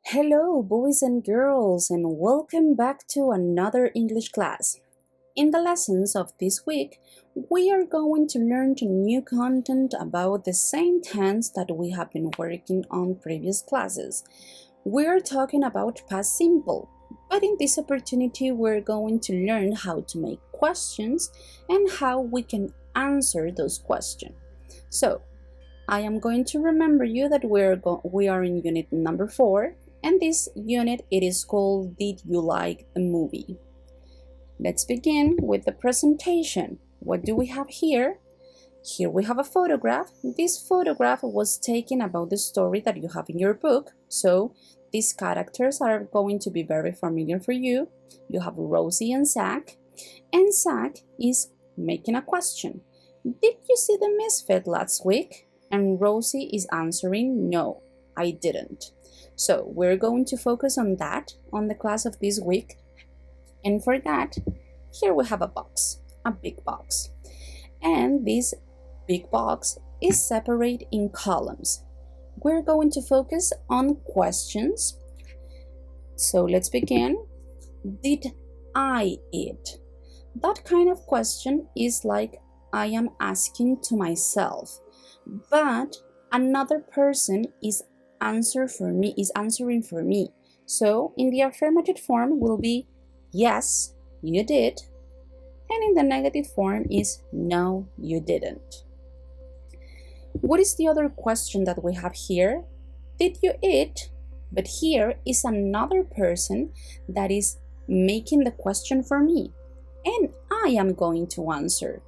Hello, boys and girls, and welcome back to another English class. In the lessons of this week, we are going to learn new content about the same tense that we have been working on previous classes. We are talking about past simple, but in this opportunity, we're going to learn how to make questions and how we can answer those questions. So, I am going to remember you that we are in unit number 4, and this unit it is called Did You Like the Movie? Let's begin with the presentation. What do we have here? Here we have a photograph. This photograph was taken about the story that you have in your book, so these characters are going to be very familiar for you. You have Rosie and Zach is making a question. Did you see the misfit last week? And Rosie is answering, no, I didn't. So we're going to focus on that on the class of this week. And for that, here we have a box, a big box. And this big box is separated in columns. We're going to focus on questions. So let's begin. Did I eat? That kind of question is like I am asking to myself, but another person is answering for me. So in the affirmative form will be yes, you did, and in the negative form is no, you didn't. What is the other question that we have here? Did you eat? But here is another person that is making the question for me, and I am going to answer.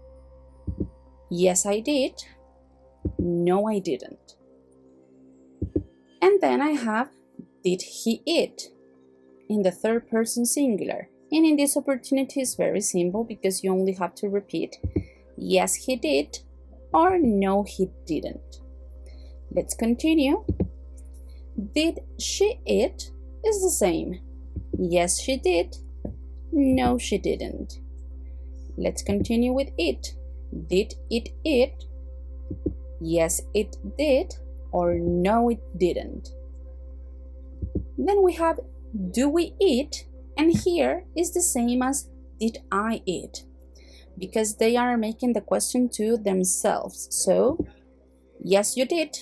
Yes, I did. No, I didn't. And then I have, did he eat? In the third person singular. And in this opportunity is very simple because you only have to repeat, yes, he did, or no, he didn't. Let's continue. Did she eat? Is the same. Yes, she did. No, she didn't. Let's continue with it. Did it eat? Yes, it did, or no, it didn't. Then we have, do we eat? And here is the same as did I eat? Because they are making the question to themselves. So, yes, you did.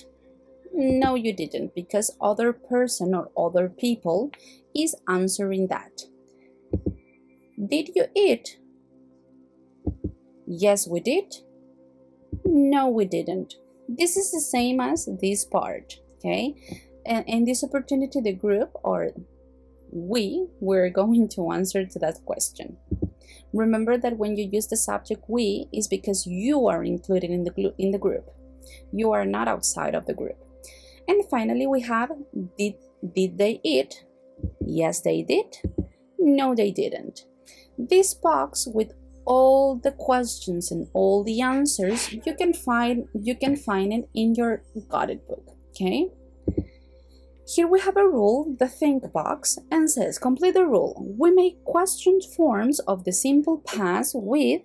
No, you didn't, because other person or other people is answering that. Did you eat? Yes, we did. No, we didn't. This is the same as this part, okay? And in this opportunity, the group or we're going to answer to that question. Remember that when you use the subject we, is because you are included in the group. You are not outside of the group. And finally, we have, did they eat? Yes, they did. No, they didn't. This box with all the questions and all the answers, you can find it in your Got It book, okay? Here we have a rule, the think box, and says, complete the rule. We make question forms of the simple past with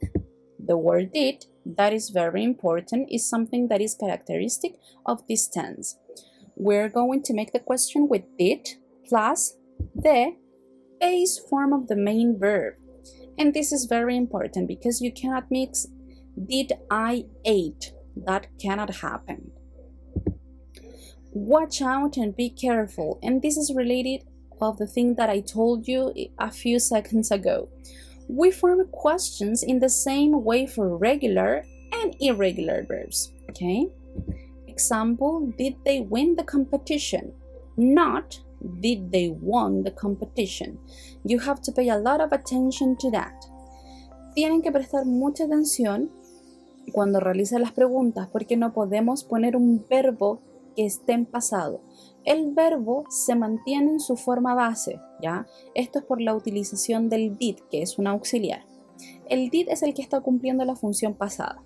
the word did. That is very important, is something that is characteristic of this tense. We're going to make the question with did plus the base form of the main verb. And this is very important because you cannot mix did I ate. That cannot happen. Watch out and be careful. And this is related of the thing that I told you a few seconds ago. We form questions in the same way for regular and irregular verbs. Okay? Example, did they win the competition? Not did they won the competition. You have to pay a lot of attention to that. Tienen que prestar mucha atención cuando realizan las preguntas porque no podemos poner un verbo que esté en pasado. El verbo se mantiene en su forma base, ¿ya? Esto es por la utilización del did, que es un auxiliar. El did es el que está cumpliendo la función pasada.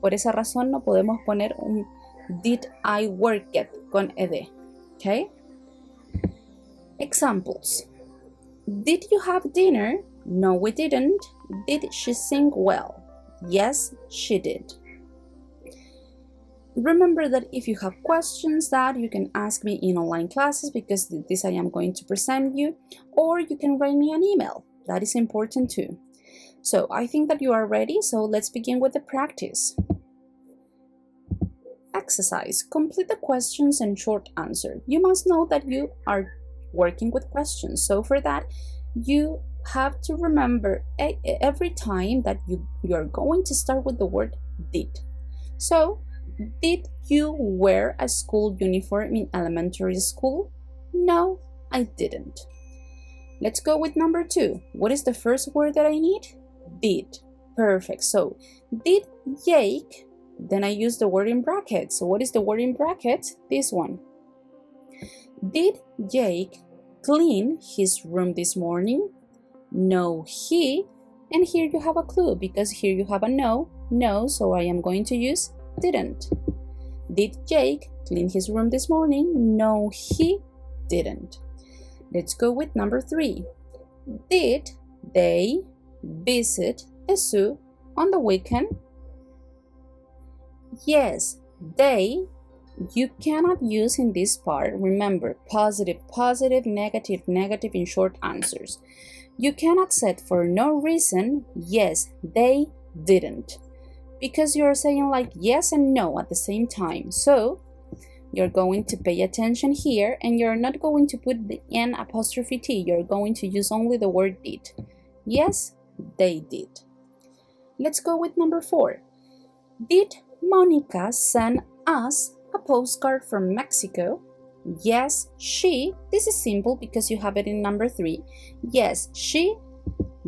Por esa razón no podemos poner un did I work it con ed, ¿ok? Examples. Did you have dinner? No, we didn't. Did she sing well? Yes, she did. Remember that if you have questions that you can ask me in online classes, because this I am going to present you, or you can write me an email. That is important too. So I think that you are ready, so let's begin with the practice. Exercise. Complete the questions and short answer. You must know that you are working with questions, so for that you have to remember every time that you are going to start with the word did. So, did you wear a school uniform in elementary school? No, I didn't. Let's go with number 2. What is the first word that I need? Did. Perfect. So, did Jake, then I use the word in brackets. So what is the word in brackets? This one. Did Jake clean his room this morning? No, he. And here you have a clue, because here you have a no, so I am going to use didn't. Did Jake clean his room this morning? No, he didn't. Let's go with number 3. Did they visit the zoo on the weekend? Yes, they. You cannot use in this part, remember, positive, positive, negative, negative in short answers. You cannot say for no reason, yes, they didn't, because you're saying like yes and no at the same time. So you're going to pay attention here, and you're not going to put the N apostrophe T. You're going to use only the word did. Yes, they did. Let's go with number 4. Did Monica send us a postcard from Mexico? Yes, she. This is simple because you have it in number 3. Yes, she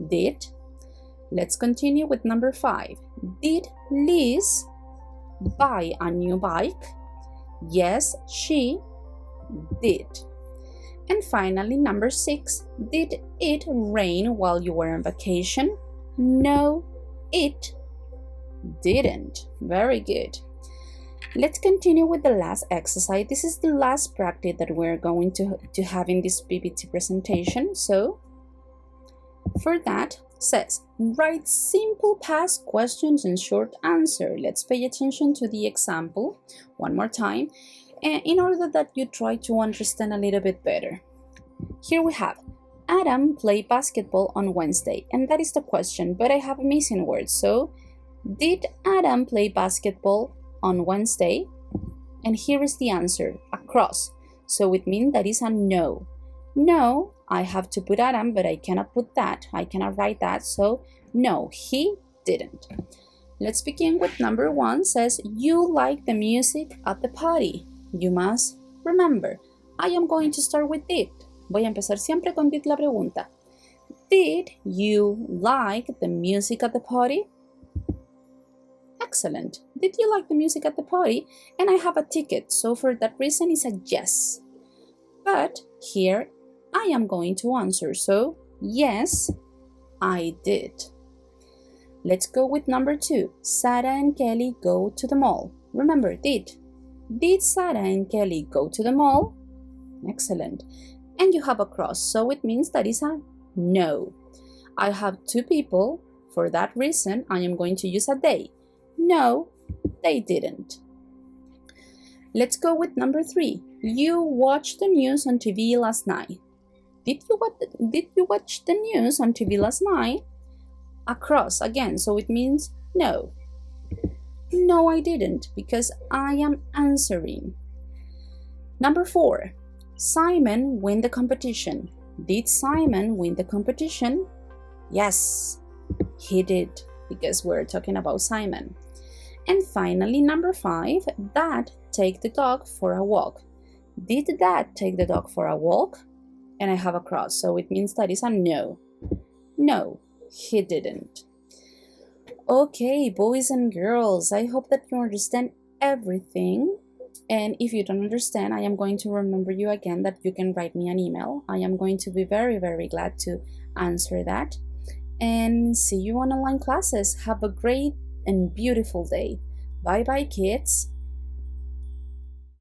did. Let's continue with number 5. Did Liz buy a new bike? Yes, she did. And finally, number 6. Did it rain while you were on vacation? No, it didn't. Very good. Let's continue with the last exercise. This is the last practice that we're going to have in this PPT presentation. So for that, says write simple past questions and short answer. Let's pay attention to the example one more time, and in order that you try to understand a little bit better. Here we have Adam played basketball on Wednesday, and that is the question, but I have a missing word. So did Adam play basketball on Wednesday? And here is the answer, across. So it means that is a no. No, I have to put Adam, but I cannot put that. I cannot write that. So no, he didn't. Let's begin with number 1. Says you like the music at the party. You must remember, I am going to start with did. Voy a empezar siempre con did la pregunta. Did you like the music at the party? Excellent. Did you like the music at the party? And I have a ticket, so for that reason it's a yes. But here I am going to answer, so yes, I did. Let's go with number 2. Sarah and Kelly go to the mall. Remember, did. Did Sarah and Kelly go to the mall? Excellent. And you have a cross, so it means that is a no. I have 2 people. For that reason, I am going to use a they. No, they didn't. Let's go with number 3. You watched the news on TV last night. Did you watch the news on TV last night? Across again, so it means no. No, I didn't, because I am answering. Number 4. Simon win the competition. Did Simon win the competition? Yes, he did, because we're talking about Simon. And finally, number 5, Dad take the dog for a walk. Did Dad take the dog for a walk? And I have a cross, so it means that is a no. No, he didn't. Okay, boys and girls, I hope that you understand everything. And if you don't understand, I am going to remember you again that you can write me an email. I am going to be very, very glad to answer that. And see you on online classes. Have a great and beautiful day. Bye bye, kids.